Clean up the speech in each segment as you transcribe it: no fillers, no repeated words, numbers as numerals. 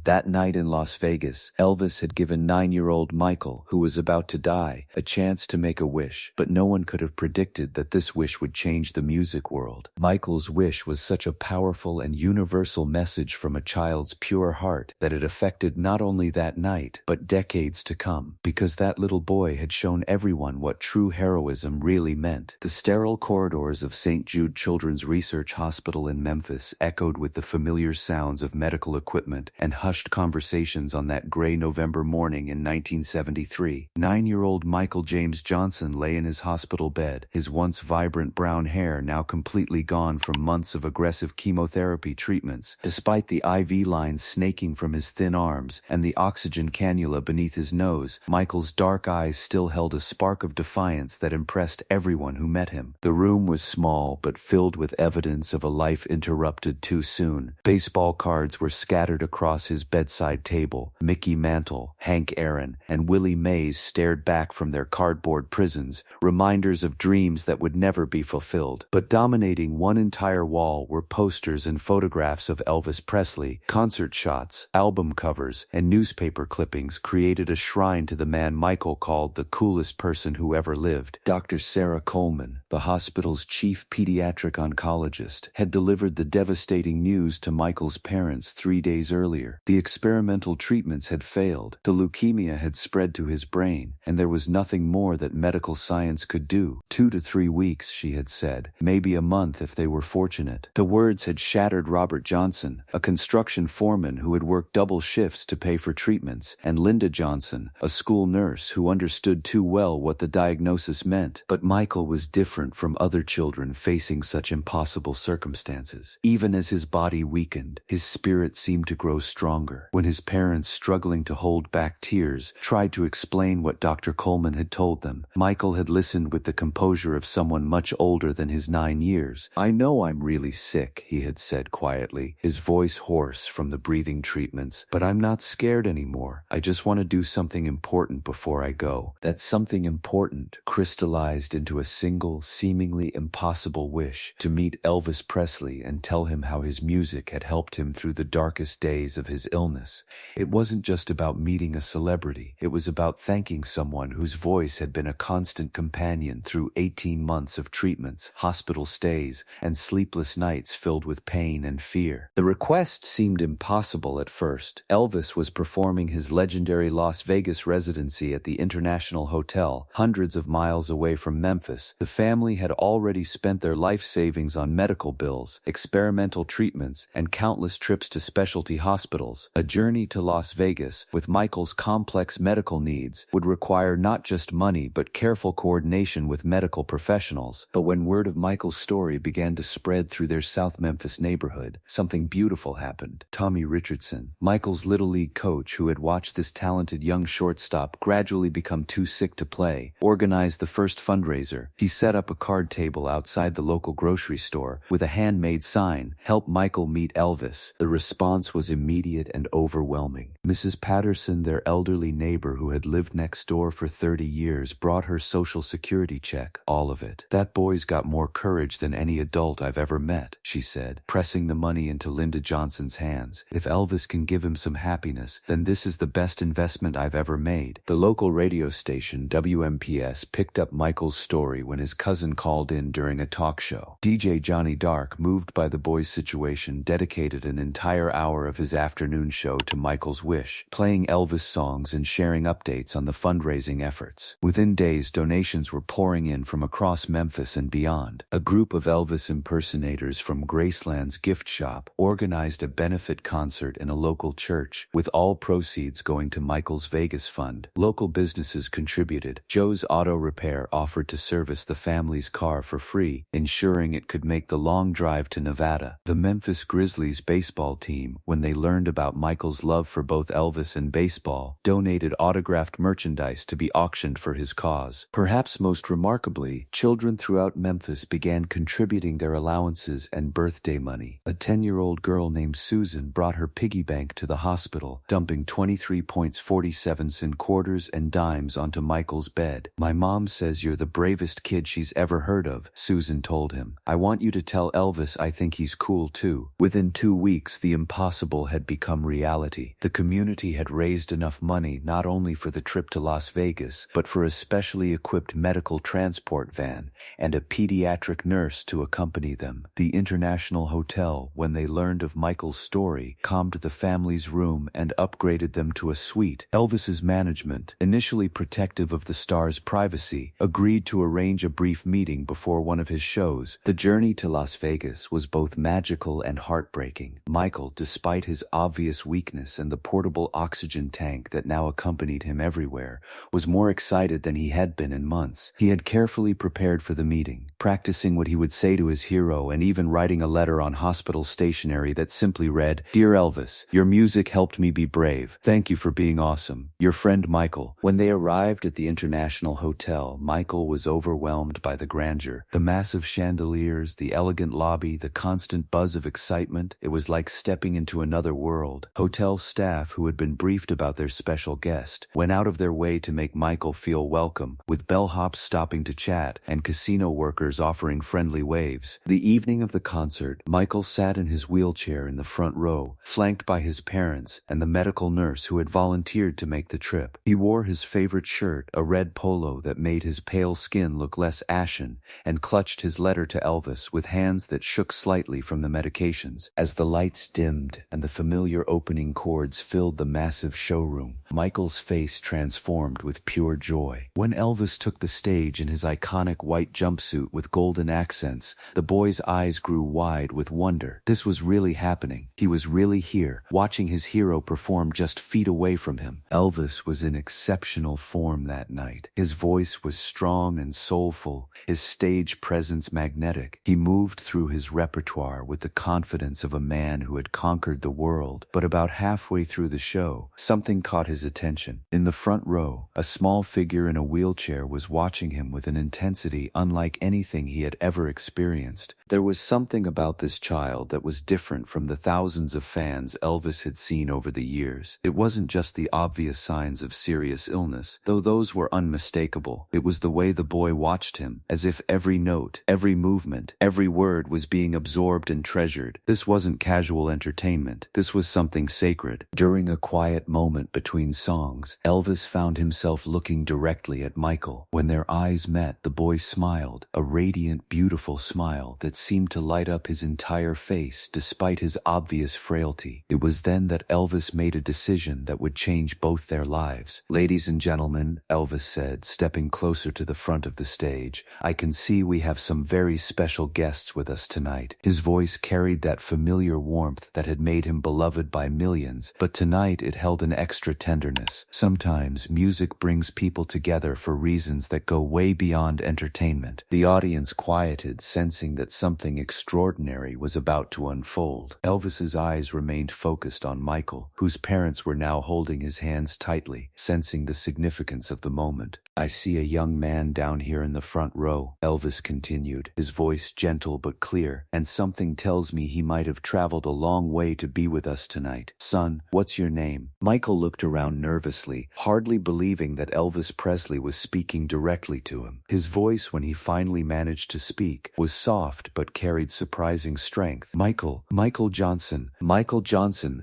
That night in Las Vegas, Elvis had given 9-year-old Michael, who was about to die, a chance to make a wish, but no one could have predicted that this wish would change the music world. Michael's wish was such a powerful and universal message from a child's pure heart that it affected not only that night, but decades to come, because that little boy had shown everyone what true heroism really meant. The sterile corridors of St. Jude Children's Research Hospital in Memphis echoed with the familiar sounds of medical equipment and hushed conversations on that gray November morning in 1973. 9-year-old Michael James Johnson lay in his hospital bed, his once vibrant brown hair now completely gone from months of aggressive chemotherapy treatments. Despite the IV lines snaking from his thin arms and the oxygen cannula beneath his nose, Michael's dark eyes still held a spark of defiance that impressed everyone who met him. The room was small but filled with evidence of a life interrupted too soon. Baseball cards were scattered across his bedside table. Mickey Mantle, Hank Aaron, and Willie Mays stared back from their cardboard prisons, reminders of dreams that would never be fulfilled. But dominating one entire wall were posters and photographs of Elvis Presley. Concert shots, album covers, and newspaper clippings created a shrine to the man Michael called the coolest person who ever lived. Dr. Sarah Coleman, the hospital's chief pediatric oncologist, had delivered the devastating news to Michael's parents 3 days earlier. The experimental treatments had failed, the leukemia had spread to his brain, and there was nothing more that medical science could do. 2 to 3 weeks, she had said, maybe a month if they were fortunate. The words had shattered Robert Johnson, a construction foreman who had worked double shifts to pay for treatments, and Linda Johnson, a school nurse who understood too well what the diagnosis meant. But Michael was different from other children facing such impossible circumstances. Even as his body weakened, his spirit seemed to grow stronger. When his parents, struggling to hold back tears, tried to explain what Dr. Coleman had told them, Michael had listened with the composure of someone much older than his 9 years. "I know I'm really sick," he had said quietly, his voice hoarse from the breathing treatments, "but I'm not scared anymore. I just want to do something important before I go." That something important crystallized into a single, seemingly impossible wish: to meet Elvis Presley and tell him how his music had helped him through the darkest days of his illness. It wasn't just about meeting a celebrity. It was about thanking someone whose voice had been a constant companion through 18 months of treatments, hospital stays, and sleepless nights filled with pain and fear. The request seemed impossible at first. Elvis was performing his legendary Las Vegas residency at the International Hotel, hundreds of miles away from Memphis. The family had already spent their life savings on medical bills, experimental treatments, and countless trips to specialty hospitals. A journey to Las Vegas, with Michael's complex medical needs, would require not just money but careful coordination with medical professionals. But when word of Michael's story began to spread through their South Memphis neighborhood, something beautiful happened. Tommy Richardson, Michael's Little League coach who had watched this talented young shortstop gradually become too sick to play, organized the first fundraiser. He set up a card table outside the local grocery store with a handmade sign, "Help Michael meet Elvis." The response was immediate and overwhelming. Mrs. Patterson, their elderly neighbor who had lived next door for 30 years, brought her Social Security check, all of it. "That boy's got more courage than any adult I've ever met," she said, pressing the money into Linda Johnson's hands. "If Elvis can give him some happiness, then this is the best investment I've ever made." The local radio station, WMPS, picked up Michael's story when his cousin called in during a talk show. DJ Johnny Dark, moved by the boy's situation, dedicated an entire hour of his afternoon show to Michael's wish, playing Elvis songs and sharing updates on the fundraising efforts. Within days, donations were pouring in from across Memphis and beyond. A group of Elvis impersonators from Graceland's gift shop organized a benefit concert in a local church, with all proceeds going to Michael's Vegas fund. Local businesses contributed. Joe's Auto Repair offered to service the family's car for free, ensuring it could make the long drive to Nevada. The Memphis Grizzlies baseball team, when they learned about Michael's love for both Elvis and baseball, donated autographed merchandise to be auctioned for his cause. Perhaps most remarkably, children throughout Memphis began contributing their allowances and birthday money. A 10-year-old girl named Susan brought her piggy bank to the hospital, dumping 23.47 in quarters and dimes onto Michael's bed. "My mom says you're the bravest kid she's ever heard of," Susan told him. "I want you to tell Elvis I think he's cool too." Within 2 weeks, the impossible had become become reality. The community had raised enough money not only for the trip to Las Vegas, but for a specially equipped medical transport van and a pediatric nurse to accompany them. The International Hotel, when they learned of Michael's story, calmed the family's room and upgraded them to a suite. Elvis's management, initially protective of the star's privacy, agreed to arrange a brief meeting before one of his shows. The journey to Las Vegas was both magical and heartbreaking. Michael, despite his obvious weakness and the portable oxygen tank that now accompanied him everywhere, was more excited than he had been in months. He had carefully prepared for the meeting, practicing what he would say to his hero and even writing a letter on hospital stationery that simply read, "Dear Elvis, your music helped me be brave. Thank you for being awesome. Your friend Michael." When they arrived at the International Hotel, Michael was overwhelmed by the grandeur. The massive chandeliers, the elegant lobby, the constant buzz of excitement. It was like stepping into another world. Hotel staff, who had been briefed about their special guest, went out of their way to make Michael feel welcome, with bellhops stopping to chat and casino workers offering friendly waves. The evening of the concert, Michael sat in his wheelchair in the front row, flanked by his parents and the medical nurse who had volunteered to make the trip. He wore his favorite shirt, a red polo that made his pale skin look less ashen, and clutched his letter to Elvis with hands that shook slightly from the medications. As the lights dimmed and the familiar opening chords filled the massive showroom, Michael's face transformed with pure joy. When Elvis took the stage in his iconic white jumpsuit with golden accents, the boy's eyes grew wide with wonder. This was really happening. He was really here, watching his hero perform just feet away from him. Elvis was in exceptional form that night. His voice was strong and soulful, his stage presence magnetic. He moved through his repertoire with the confidence of a man who had conquered the world. But about halfway through the show, something caught his attention. In the front row, a small figure in a wheelchair was watching him with an intensity unlike anything he had ever experienced. There was something about this child that was different from the thousands of fans Elvis had seen over the years. It wasn't just the obvious signs of serious illness, though those were unmistakable. It was the way the boy watched him, as if every note, every movement, every word was being absorbed and treasured. This wasn't casual entertainment. This was something sacred. During a quiet moment between songs, Elvis found himself looking directly at Michael. When their eyes met, the boy smiled, a radiant, beautiful smile that seemed to light up his entire face despite his obvious frailty. It was then that Elvis made a decision that would change both their lives. "Ladies and gentlemen," Elvis said, stepping closer to the front of the stage, "I can see we have some very special guests with us tonight." His voice carried that familiar warmth that had made him beloved by millions, but tonight it held an extra tenderness. Sometimes music brings people together for reasons that go way beyond entertainment. The audience quieted, sensing that something extraordinary was about to unfold. Elvis's eyes remained focused on Michael, whose parents were now holding his hands tightly, sensing the significance of the moment. "I see a young man down here in the front row," Elvis continued, his voice gentle but clear, "and something tells me he might have traveled a long way to be with us tonight. Son, what's your name?" Michael looked around nervously, hardly believing that Elvis Presley was speaking directly to him. His voice, when he finally managed to speak, was soft but carried surprising strength. Michael Johnson,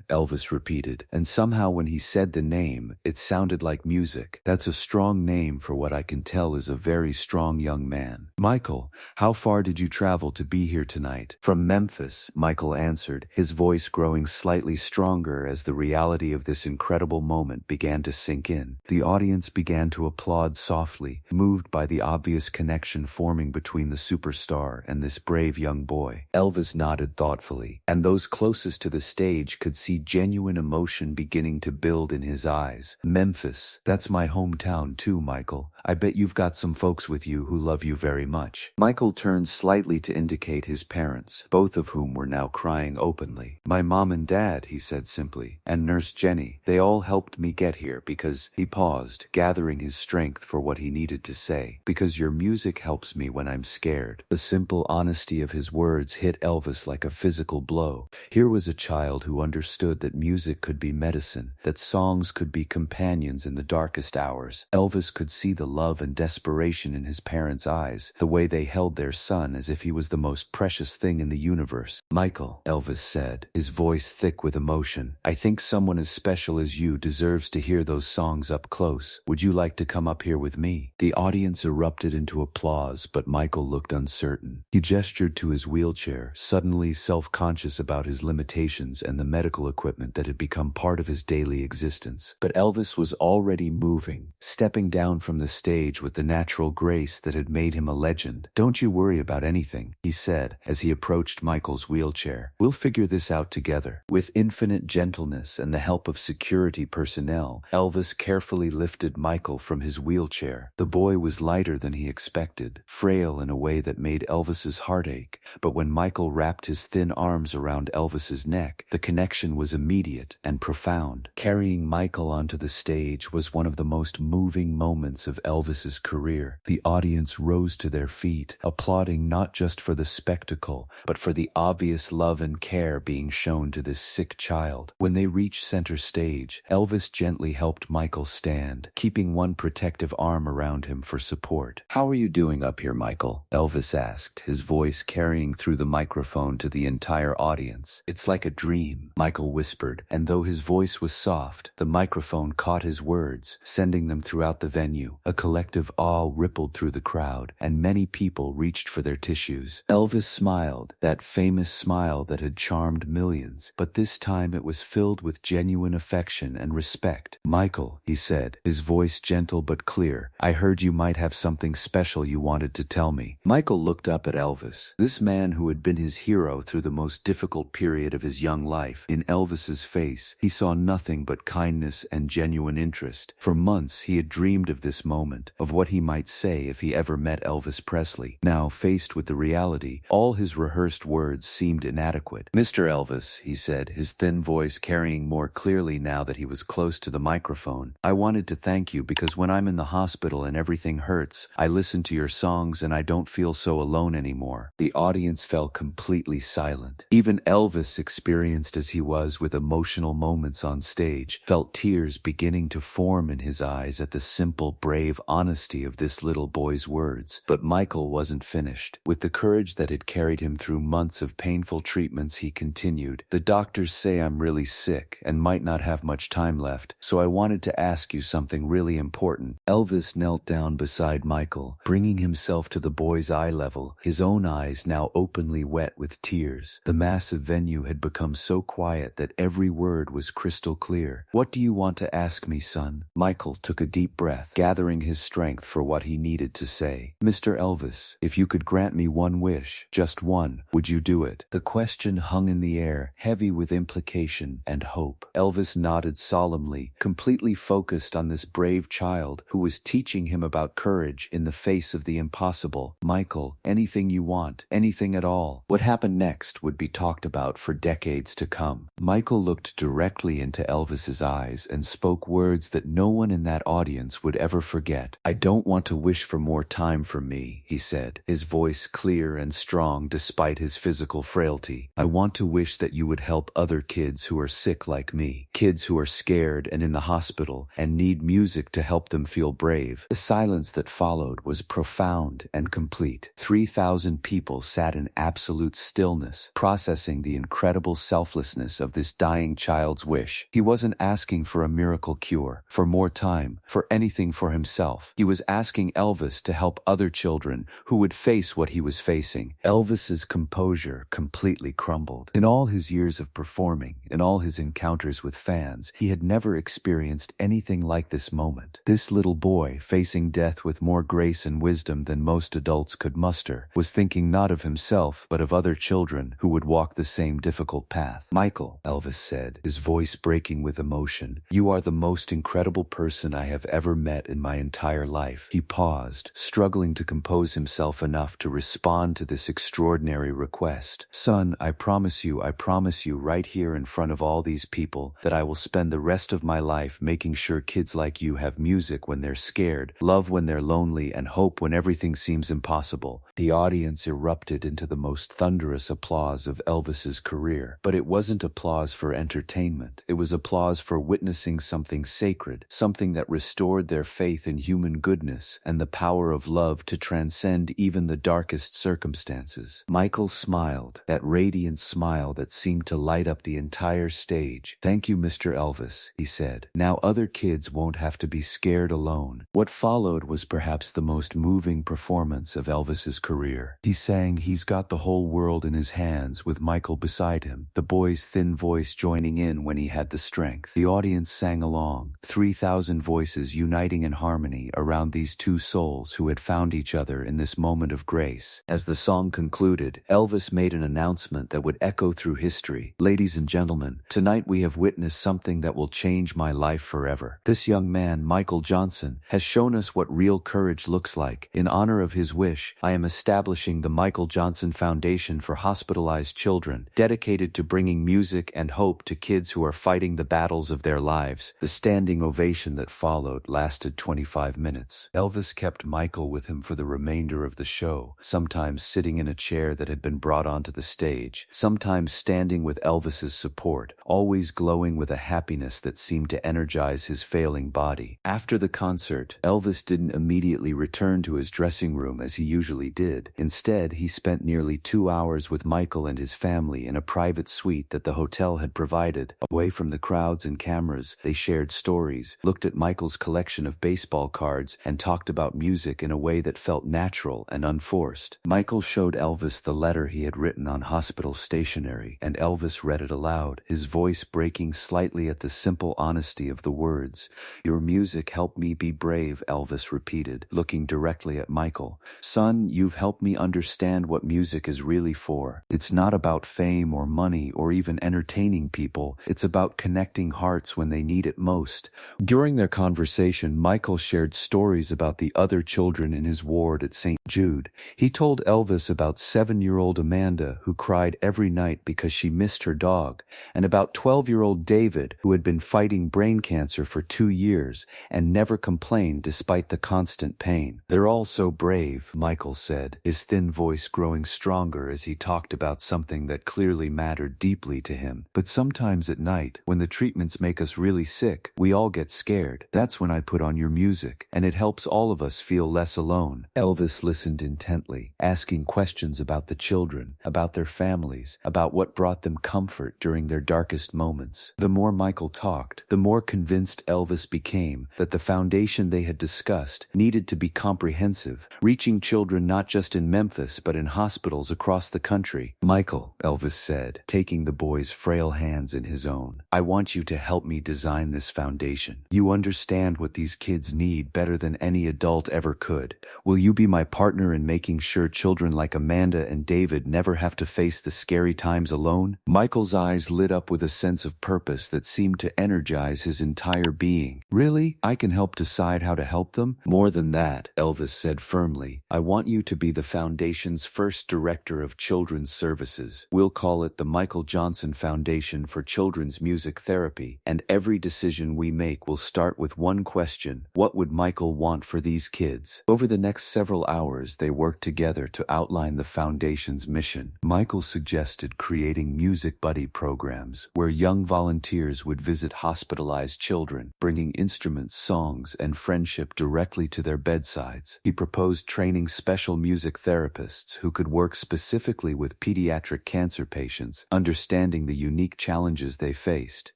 Elvis repeated, and somehow when he said the name, it sounded like music. "That's a strong name for what I can tell is a very strong young man. Michael, how far did you travel to be here tonight?" "From Memphis," Michael answered, his voice growing slightly stronger as the reality of this incredible moment began to sink in. The audience began to applaud softly, moved by the obvious connection forming between the superstar and this brave young boy. Elvis nodded thoughtfully, and those closest to the stage could see genuine emotion beginning to build in his eyes. "Memphis, that's my hometown too, Michael. I bet you've got some folks with you who love you very much." Michael turned slightly to indicate his parents, both of whom were now crying openly. "My mom and dad," he said simply, "and Nurse Jenny. They all helped me get here because—" He paused, gathering his strength for what he needed to say. "Because your music helps me when I'm scared." The simple honesty of his words hit Elvis like a physical blow. Here was a child who understood that music could be medicine, that songs could be companions in the darkest hours. Elvis could see the love and desperation in his parents' eyes, the way they held their son as if he was the most precious thing in the universe. "Michael," Elvis said, his voice thick with emotion. I think someone as special as you deserves to hear those songs up close. Would you like to come up here with me? The audience erupted into applause, but Michael looked uncertain. He gestured to his wheelchair, suddenly self-conscious about his limitations and the medical equipment that had become part of his daily existence. But Elvis was already moving, stepping down from the stage with the natural grace that had made him a legend. "Don't you worry about anything," he said as he approached Michael's wheelchair. "We'll figure this out together." With infinite gentleness and the help of security personnel, Elvis carefully lifted Michael from his wheelchair. The boy was lighter than he expected, frail in a way that made Elvis's heart ache, but when Michael wrapped his thin arms around Elvis's neck, the connection was immediate and profound. Carrying Michael onto the stage was one of the most moving moments of Elvis's career. The audience rose to their feet, applauding not just for the spectacle, but for the obvious love and care being shown to this sick child. When they reached center stage, Elvis gently helped Michael stand, keeping one protective arm around him for support. "How are you doing up here, Michael?" Elvis asked, his voice carrying through the microphone to the entire audience. "It's like a dream," Michael whispered, and though his voice was soft, the microphone caught his words, sending them throughout the venue. A collective awe rippled through the crowd, and many people reached for their tissues. Elvis smiled, that famous smile that had charmed millions, but this time it was filled with genuine affection and respect. "Michael," he said, his voice gentle but clear, "I heard you might have something special you wanted to tell me." Michael looked up at Elvis, this man who had been his hero through the most difficult period of his young life. In Elvis's face, he saw nothing but kindness and genuine interest. For months he had dreamed of this moment, of what he might say if he ever met Elvis Presley. Now, faced with the reality, all his rehearsed words seemed inadequate. "Mr. Elvis," he said, his thin voice carrying more clearly now that he was close to the microphone, "I wanted to thank you because when I'm in the hospital and everything hurts, I listen to your songs and I don't feel so alone anymore." The audience fell completely silent. Even Elvis, experienced as he was with emotional moments on stage, felt tears beginning to form in his eyes at the simple, brave honesty of this little boy's words. But Michael wasn't finished. With the courage that had carried him through months of painful treatments, he continued, "The doctors say I'm really sick and might not have much time left, so I wanted to ask you something really important." Elvis knelt down beside Michael, bringing himself to the boy's eye level, his own eyes now openly wet with tears. The massive venue had become so quiet that every word was crystal clear. "What do you want to ask me, son?" Michael took a deep breath, gathering his strength for what he needed to say. "Mr. Elvis, if you could grant me one wish, just one, would you do it?" The question hung in the air, heavy with implication and hope. Elvis nodded solemnly, completely focused on this brave child who was teaching him about courage in the face of the impossible. "Michael, anything you want, anything at all." What happened next would be talked about for decades to come. Michael looked directly into Elvis's eyes and spoke words that no one in that audience would ever forget. "I don't want to wish for more time for me," he said, his voice clear and strong despite his physical frailty. "I want to wish that you would help other kids who are sick like me, kids who are scared and in the hospital and need music to help them feel brave." The silence that followed was profound and complete. 3,000 people sat in absolute stillness, processing the incredible selflessness of this dying child's wish. He wasn't asking for a miracle cure, for more time, for anything for himself. He was asking Elvis to help other children who would face what he was facing. Elvis's composure completely crumbled. In all his years of performing, in all his encounters with fans, he had never experienced anything like this moment. This little boy, facing death with more grace and wisdom than most adults could muster, was thinking not of himself, but of other children who would walk the same difficult path. "Michael," Elvis said, his voice breaking with emotion, "you are the most incredible person I have ever met in my entire life." He paused, struggling to compose himself enough to respond to this extraordinary request. "Son, I promise you right here in front of all these people that I will spend the rest of my life making sure kids like you have music when they're scared, love when they're lonely, and hope when everything seems impossible." The audience erupted into the most thunderous applause of Elvis's career. But it wasn't applause for entertainment. It was applause for witnessing something sacred, something that restored their faith in human goodness and the power of love to transcend even the darkest circumstances. Michael smiled, that radiant smile that seemed to light up the the entire stage. "Thank you, Mr. Elvis," he said. "Now other kids won't have to be scared alone." What followed was perhaps the most moving performance of Elvis's career. He sang "He's Got the Whole World in His Hands" with Michael beside him, the boy's thin voice joining in when he had the strength. The audience sang along, 3,000 voices uniting in harmony around these two souls who had found each other in this moment of grace. As the song concluded, Elvis made an announcement that would echo through history. "Ladies and gentlemen, tonight we have witnessed something that will change my life forever. This young man, Michael Johnson, has shown us what real courage looks like. In honor of his wish, I am establishing the Michael Johnson Foundation for Hospitalized Children, dedicated to bringing music and hope to kids who are fighting the battles of their lives." The standing ovation that followed lasted 25 minutes. Elvis kept Michael with him for the remainder of the show, sometimes sitting in a chair that had been brought onto the stage, sometimes standing with Elvis's support, always glowing with a happiness that seemed to energize his failing body. After the concert, Elvis didn't immediately return to his dressing room as he usually did. Instead, he spent nearly 2 hours with Michael and his family in a private suite that the hotel had provided. Away from the crowds and cameras, they shared stories, looked at Michael's collection of baseball cards, and talked about music in a way that felt natural and unforced. Michael showed Elvis the letter he had written on hospital stationery, and Elvis read it aloud, his voice breaking slightly at the simple honesty of the words. "Your music helped me be brave," Elvis repeated, looking directly at Michael. "Son, you've helped me understand what music is really for. It's not about fame or money or even entertaining people. It's about connecting hearts when they need it most." During their conversation, Michael shared stories about the other children in his ward at St. Jude. He told Elvis about 7-year-old Amanda, who cried every night because she missed her dog, and about 12-year-old David, who had been fighting brain cancer for 2 years and never complained despite the constant pain. "They're all so brave," Michael said, his thin voice growing stronger as he talked about something that clearly mattered deeply to him. "But sometimes at night, when the treatments make us really sick, we all get scared. That's when I put on your music, and it helps all of us feel less alone." Elvis listened intently, asking questions about the children, about their families, about what brought them comfort during their darkest moments. The more Michael talked, the more convinced Elvis became that the foundation they had discussed needed to be comprehensive, reaching children not just in Memphis but in hospitals across the country. "Michael," Elvis said, taking the boy's frail hands in his own, "I want you to help me design this foundation. You understand what these kids need better than any adult ever could. Will you be my partner in making sure children like Amanda and David never have to face the scary times alone?" Michael's eyes lit up with a sense of purpose that seemed to energize his entire being. "Really? I can help decide how to help them?" "More than that," Elvis said firmly. "I want you to be the foundation's first director of children's services. We'll call it the Michael Johnson Foundation for Children's Music Therapy, and every decision we make will start with one question: what would Michael want for these kids?" Over the next several hours, they worked together to outline the foundation's mission. Michael suggested creating music buddy programs where young volunteers would visit hospitalized children, bringing instruments, songs, and friendship directly to their bedsides. He proposed training special music therapists who could work specifically with pediatric cancer patients, understanding the unique challenges they faced.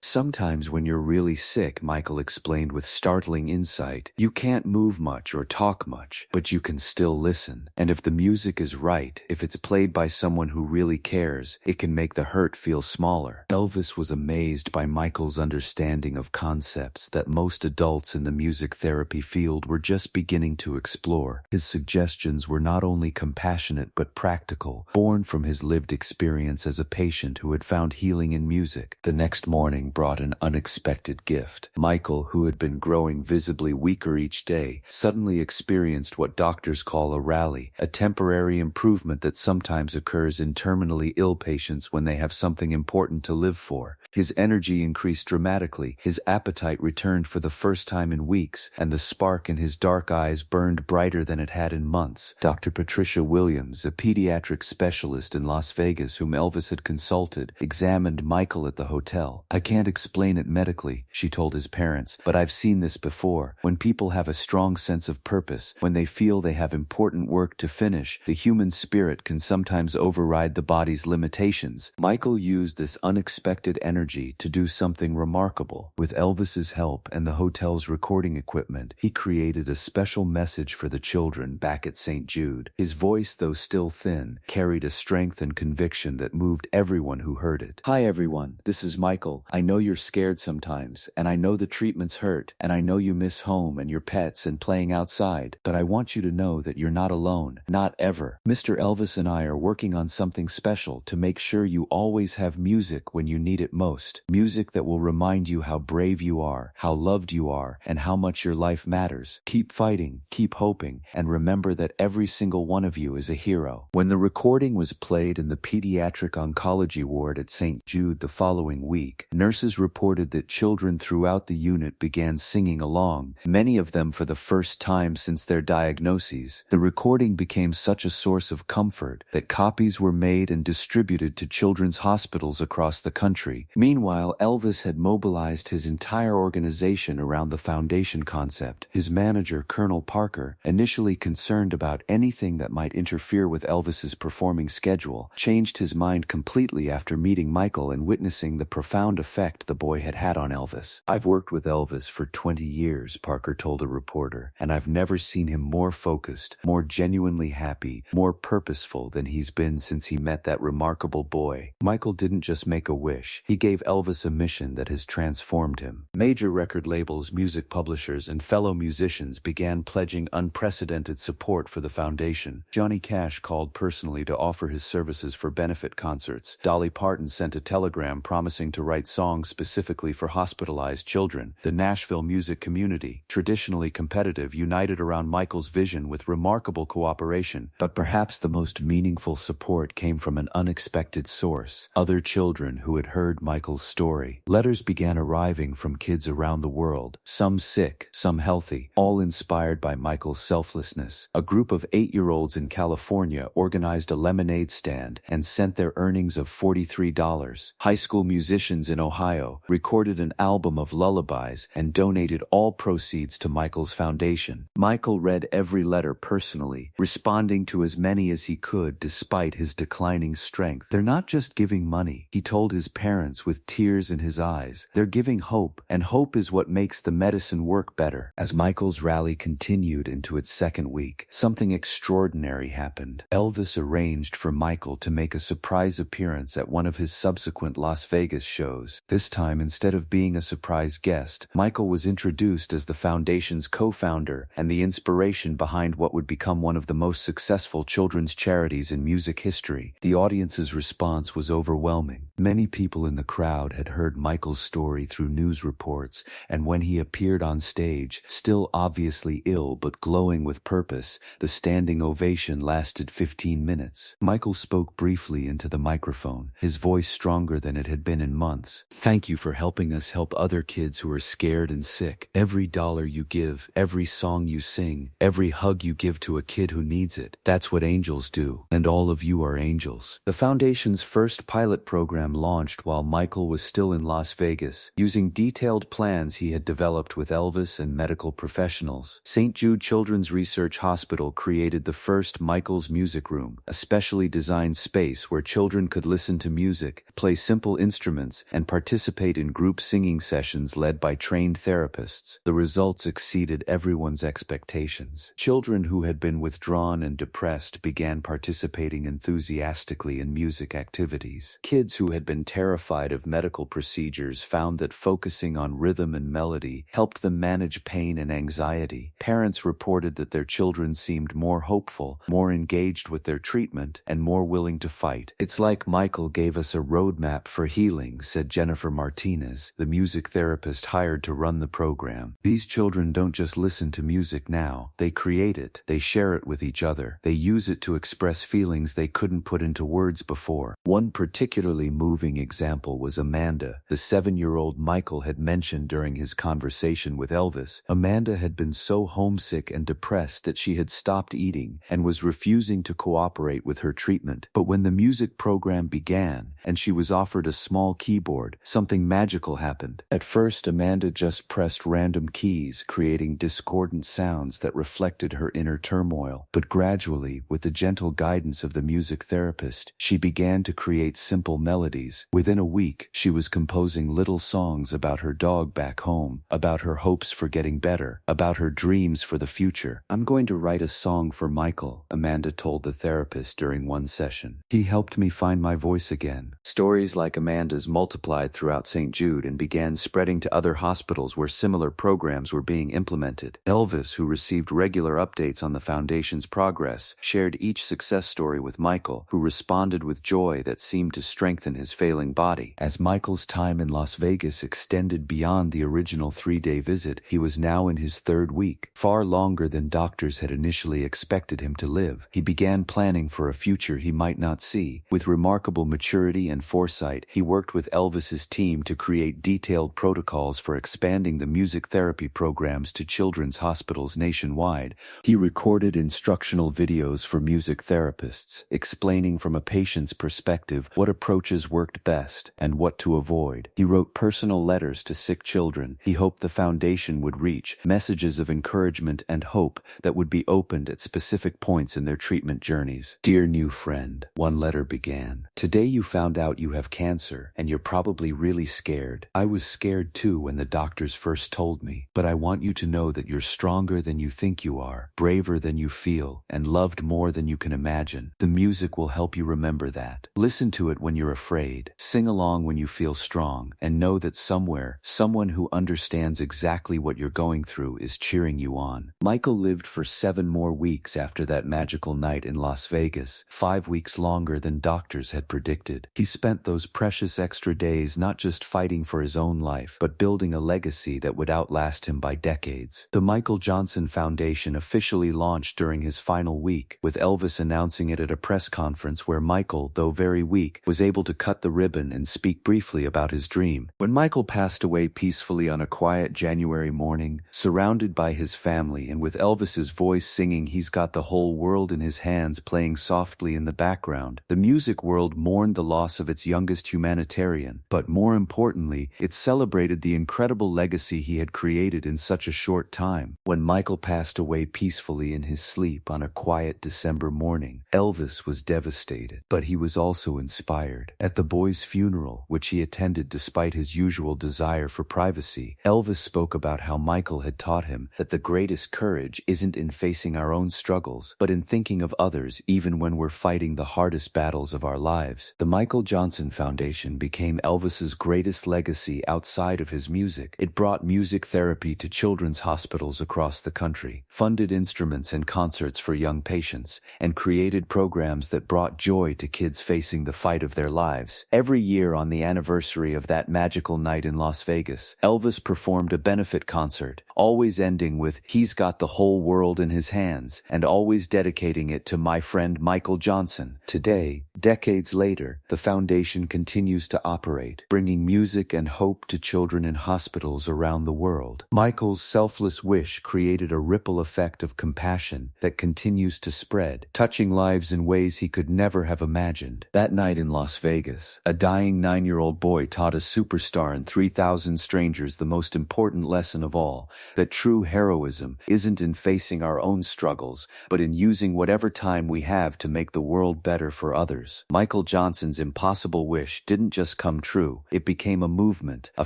"Sometimes when you're really sick," Michael explained with startling insight, "you can't move much or talk much, but you can still listen. And if the music is right, if it's played by someone who really cares, it can make the hurt feel smaller." Elvis was amazed by Michael's understanding of concepts that most adults in the music therapy field were just beginning to explore. His suggestions were not only compassionate but practical, born from his lived experience as a patient who had found healing in music. The next morning brought an unexpected gift. Michael, who had been growing visibly weaker each day, suddenly experienced what doctors call a rally, a temporary improvement that sometimes occurs in terminally ill patients when they have something important to live for. His energy increased dramatically, his appetite returned for the first time in weeks, and the spark in his dark eyes burned brighter than it had in months. Dr. Patricia Williams, a pediatric specialist in Las Vegas whom Elvis had consulted, examined Michael at the hotel. "I can't explain it medically," she told his parents, "but I've seen this before. When people have a strong sense of purpose, when they feel they have important work to finish, the human spirit can sometimes override the body's limitations." Michael used this unexpected energy to do something remarkable. With Elvis's help and the hotel's recording equipment, he created a special message for the children back at St. Jude. His voice, though still thin, carried a strength and conviction that moved everyone who heard it. "Hi everyone, this is Michael. I know you're scared sometimes, and I know the treatments hurt, and I know you miss home and your pets and playing outside, but I want you to know that you're not alone. Not ever. Mr. Elvis and I are working on something special to make sure you always have music when you need it most. Music that will remind you how brave you are, how loved you are, and how much your life matters. Keep fighting, keep hoping, and remember that every single one of you is a hero." When the recording was played in the pediatric oncology ward at St. Jude the following week, nurses reported that children throughout the unit began singing along, many of them for the first time since their diagnoses. The recording became such a source of comfort that copies were made and distributed to children's hospitals across the country. Meanwhile, Elvis had mobilized his entire organization around the foundation concept. His manager, Colonel Parker, initially concerned about anything that might interfere with Elvis's performing schedule, changed his mind completely after meeting Michael and witnessing the profound effect the boy had had on Elvis. "I've worked with Elvis for 20 years, Parker told a reporter, and I've never seen him more focused, more genuinely happy, more purposeful than he's been since he met that remarkable boy." Michael didn't just make a wish, he gave Elvis a mission that has transformed him. Major record labels, music publishers, and fellow musicians began pledging unprecedented support for the foundation. Johnny Cash called personally to offer his services for benefit concerts. Dolly Parton sent a telegram promising to write songs specifically for hospitalized children. The Nashville music community, traditionally competitive, united around Michael's vision with remarkable cooperation. But perhaps the most meaningful support came from an unexpected source: other children who had heard Michael's story. Letters began arriving from kids around the world, some sick, some healthy, all inspired by Michael's selflessness. A group of 8-year-olds in California organized a lemonade stand and sent their earnings of $43. High school musicians in Ohio recorded an album of lullabies and donated all proceeds to Michael's foundation. Michael read every letter personally, responding to as many as he could despite his declining strength. "They're not just giving money," he told his parents with tears in his eyes. "They're giving hope, and hope is what makes the medicine work better." As Michael's rally continued into its second week, something extraordinary happened. Elvis arranged for Michael to make a surprise appearance at one of his subsequent Las Vegas shows. This time, instead of being a surprise guest, Michael was introduced as the foundation's co-founder and the inspiration behind what would become one of the most successful children's charities in music history. The audience's response was overwhelming. Many people in the crowd had heard Michael's story through news reports, and when he appeared on stage, still obviously ill but glowing with purpose, the standing ovation lasted 15 minutes. Michael spoke briefly into the microphone, his voice stronger than it had been in months. "Thank you for helping us help other kids who are scared and sick. Every dollar you give, every song you sing, every hug you give to a kid who needs it, that's what angels do, and all of you are angels." The foundation's first pilot program launched while Michael was still in Las Vegas, using detailed plans he had developed with Elvis and medical professionals. St. Jude Children's Research Hospital created the first Michael's Music Room, a specially designed space where children could listen to music, play simple instruments, and participate in group singing sessions led by trained therapists. The results exceeded everyone's expectations. Children who had been withdrawn and depressed began participating enthusiastically in music activities. Kids who had been terrified of medical procedures found that focusing on rhythm and melody helped them manage pain and anxiety. Parents reported that their children seemed more hopeful, more engaged with their treatment, and more willing to fight. "It's like Michael gave us a roadmap for healing," said Jennifer Martinez, the music therapist hired to run the program. "These children don't just listen to music now, they create it, they share it with each other, they use it to express feelings they couldn't put into words before." One particularly moving example Michael was Amanda, the 7-year-old Michael had mentioned during his conversation with Elvis. Amanda had been so homesick and depressed that she had stopped eating and was refusing to cooperate with her treatment. But when the music program began and she was offered a small keyboard, something magical happened. At first, Amanda just pressed random keys, creating discordant sounds that reflected her inner turmoil. But gradually, with the gentle guidance of the music therapist, she began to create simple melodies. Within a week, she was composing little songs about her dog back home, about her hopes for getting better, about her dreams for the future. "I'm going to write a song for Michael," Amanda told the therapist during one session. "He helped me find my voice again." Stories like Amanda's multiplied throughout St. Jude and began spreading to other hospitals where similar programs were being implemented. Elvis, who received regular updates on the foundation's progress, shared each success story with Michael, who responded with joy that seemed to strengthen his failing body. As Michael's time in Las Vegas extended beyond the original 3-day visit, he was now in his 3rd week, far longer than doctors had initially expected him to live. He began planning for a future he might not see. With remarkable maturity and foresight, he worked with Elvis's team to create detailed protocols for expanding the music therapy programs to children's hospitals nationwide. He recorded instructional videos for music therapists, explaining from a patient's perspective what approaches worked best and what to avoid. He wrote personal letters to sick children he hoped the foundation would reach, messages of encouragement and hope that would be opened at specific points in their treatment journeys. "Dear new friend," one letter began, "today you found out you have cancer, and you're probably really scared. I was scared too when the doctors first told me, but I want you to know that you're stronger than you think you are, braver than you feel, and loved more than you can imagine. The music will help you remember that. Listen to it when you're afraid, sing along when you feel strong, and know that somewhere, someone who understands exactly what you're going through is cheering you on." Michael lived for 7 more weeks after that magical night in Las Vegas, 5 weeks longer than doctors had predicted. He spent those precious extra days not just fighting for his own life, but building a legacy that would outlast him by decades. The Michael Johnson Foundation officially launched during his final week, with Elvis announcing it at a press conference where Michael, though very weak, was able to cut the ribbon and speak briefly about his dream. When Michael passed away peacefully on a quiet January morning, surrounded by his family and with Elvis's voice singing "He's Got the Whole World in His Hands" playing softly in the background, the music world mourned the loss of its youngest humanitarian, but more importantly, it celebrated the incredible legacy he had created in such a short time. When Michael passed away peacefully in his sleep on a quiet December morning, Elvis was devastated, but he was also inspired. At the boy's funeral, which he attended despite his usual desire for privacy, Elvis spoke about how Michael had taught him that the greatest courage isn't in facing our own struggles, but in thinking of others even when we're fighting the hardest battles of our lives. The Michael Johnson Foundation became Elvis's greatest legacy outside of his music. It brought music therapy to children's hospitals across the country, funded instruments and concerts for young patients, and created programs that brought joy to kids facing the fight of their lives. Every year on the anniversary of that magical night in Las Vegas, Elvis performed a benefit concert, always ending with "He's Got the Whole World in His Hands," and always dedicating it to my friend Michael Johnson. Today, decades later, the foundation continues to operate, bringing music and hope to children in hospitals around the world. Michael's selfless wish created a ripple effect of compassion that continues to spread, touching lives in ways he could never have imagined. That night in Las Vegas, a dying 9-year-old boy taught a superstar and 3,000 strangers the most important lesson of all, that true heroism isn't in facing our own struggles, but in using whatever time we have to make the world better for others. Michael Johnson's impossible wish didn't just come true, it became a movement, a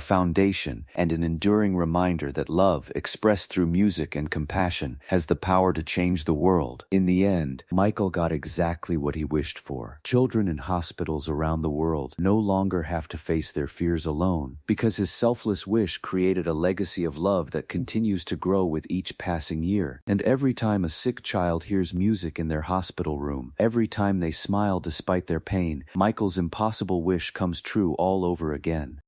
foundation, and an enduring reminder that love, expressed through music and compassion, has the power to change the world. In the end, Michael got exactly what he wished for. Children in hospitals around the world no longer have to face their fears alone, because his selfless wish created a legacy of love that continues to grow with each passing year. And every time a sick child hears music in their hospital room, every time they smile despite their pain, Michael's impossible wish comes true all over again.